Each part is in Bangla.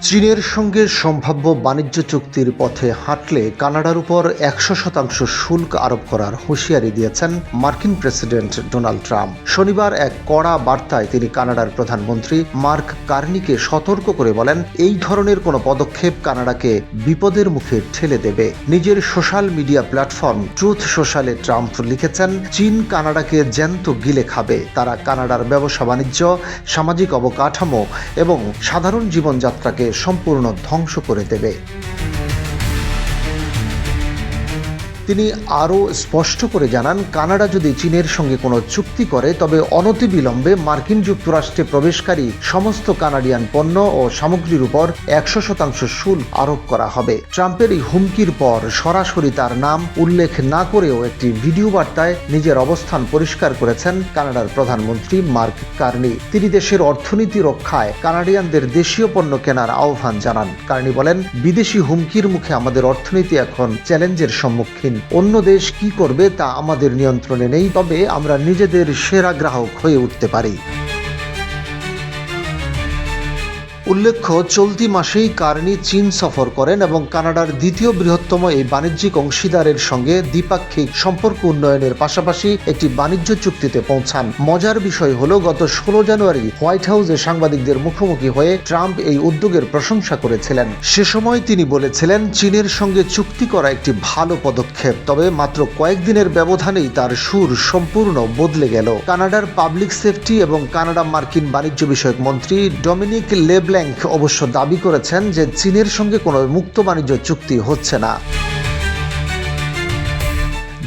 চীনের সঙ্গে সম্ভাব্য বাণিজ্য চুক্তির পথে হাঁটলে কানাডার উপর ১০০% শুল্ক আরোপ করার হুঁশিয়ারি দিয়েছেন মার্কিন প্রেসিডেন্ট ডোনাল্ড ট্রাম্প। শনিবার এক কড়া বার্তায় তিনি কানাডার প্রধানমন্ত্রী মার্ক কার্নিকে সতর্ক করে বলেন, এই ধরনের কোনো পদক্ষেপ কানাডাকে বিপদের মুখে ঠেলে দেবে। নিজের সোশ্যাল মিডিয়া প্ল্যাটফর্ম ট্রুথ সোশ্যালে ট্রাম্প লিখেছেন, চীন কানাডাকে জ্যান্ত গিলে খাবে। তারা কানাডার ব্যবসা বাণিজ্য, সামাজিক অবকাঠামো এবং সাধারণ জীবনযাত্রাকে সম্পূর্ণ ধ্বংস করে দেবে। তিনি আরও স্পষ্ট করে জানান, কানাডা যদি চীনের সঙ্গে কোনো চুক্তি করে তবে অনতিবিলম্বে মার্কিন যুক্তরাষ্ট্রে প্রবেশকারী সমস্ত কানাডিয়ান পণ্য ও সামগ্রীর উপর ১০০% শুল্ক আরোপ করা হবে। ট্রাম্পের এই হুমকির পর সরাসরি তার নাম উল্লেখ না করেও একটি ভিডিও বার্তায় নিজের অবস্থান পরিষ্কার করেছেন কানাডার প্রধানমন্ত্রী মার্ক কার্নি। তিনি দেশের অর্থনীতি রক্ষায় কানাডিয়ানদের দেশীয় পণ্য কেনার আহ্বান জানান। কার্নি বলেন, বিদেশি হুমকির মুখে আমাদের অর্থনীতি এখন চ্যালেঞ্জের সম্মুখীন। অন্য দেশ কি করবে তা আমাদের নিয়ন্ত্রণে নেই, তবে আমরা নিজেদের সেরা গ্রাহক হয়ে উঠতে পারি। উল্লেখ্য, চলতি মাসেই কার্নি চীন সফর করেন এবং কানাডার দ্বিতীয় বৃহত্তম এই বাণিজ্যিক অংশীদারের সঙ্গে দ্বিপাক্ষিক সম্পর্ক উন্নয়নের পাশাপাশি একটি বাণিজ্য চুক্তিতে পৌঁছান। মজার বিষয় হলো, গত ১৬ জানুয়ারি হোয়াইট হাউসে সাংবাদিকদের মুখোমুখি হয়ে ট্রাম্প এই উদ্যোগের প্রশংসা করেছিলেন। সে সময় তিনি বলেছিলেন, চীনের সঙ্গে চুক্তি করা একটি ভালো পদক্ষেপ, তবে মাত্র কয়েকদিনের ব্যবধানেই তার সুর সম্পূর্ণ বদলে গেল। কানাডার পাবলিক সেফটি এবং কানাডা মার্কিন বাণিজ্য বিষয়ক মন্ত্রী ডমিনিক লেব্ল্যাঙ্ক অবশ্য দাবি করেছেন যে চীনের সঙ্গে কোনো মুক্ত বাণিজ্য চুক্তি হচ্ছে না।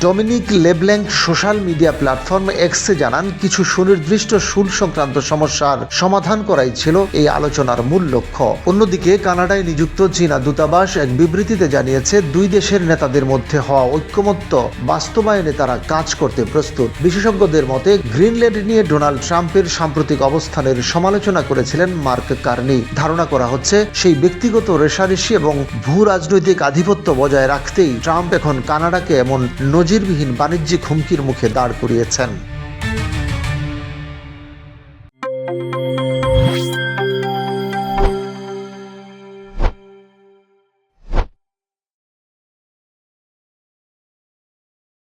Dominic LeBlanc social media platform এক্সে জানান, কিছু সুনির্দিষ্ট শুল্ক সংক্রান্ত সমস্যার সমাধান করাই ছিল এই আলোচনার মূল লক্ষ্য। অন্যদিকে কানাডায় নিযুক্ত চীনা দূতাবাস এক বিবৃতিতে জানিয়েছে, দুই দেশের নেতাদের মধ্যে হওয়া ঐক্যমত্য বাস্তবায়নে তারা কাজ করতে প্রস্তুত। বিশেষজ্ঞদের মতে, গ্রিনল্যান্ড নিয়ে ডোনাল্ড ট্রাম্পের সাম্প্রতিক অবস্থানের সমালোচনা করেছিলেন মার্ক কার্নি। ধারণা করা হচ্ছে, সেই ব্যক্তিগত রেষারেষি এবং ভূ রাজনৈতিক আধিপত্য বজায় রাখতেই ট্রাম্প এখন কানাডাকে এমন নজিরবিহীন বাণিজ্যিক হুমকির মুখে দাঁড় করিয়েছেন।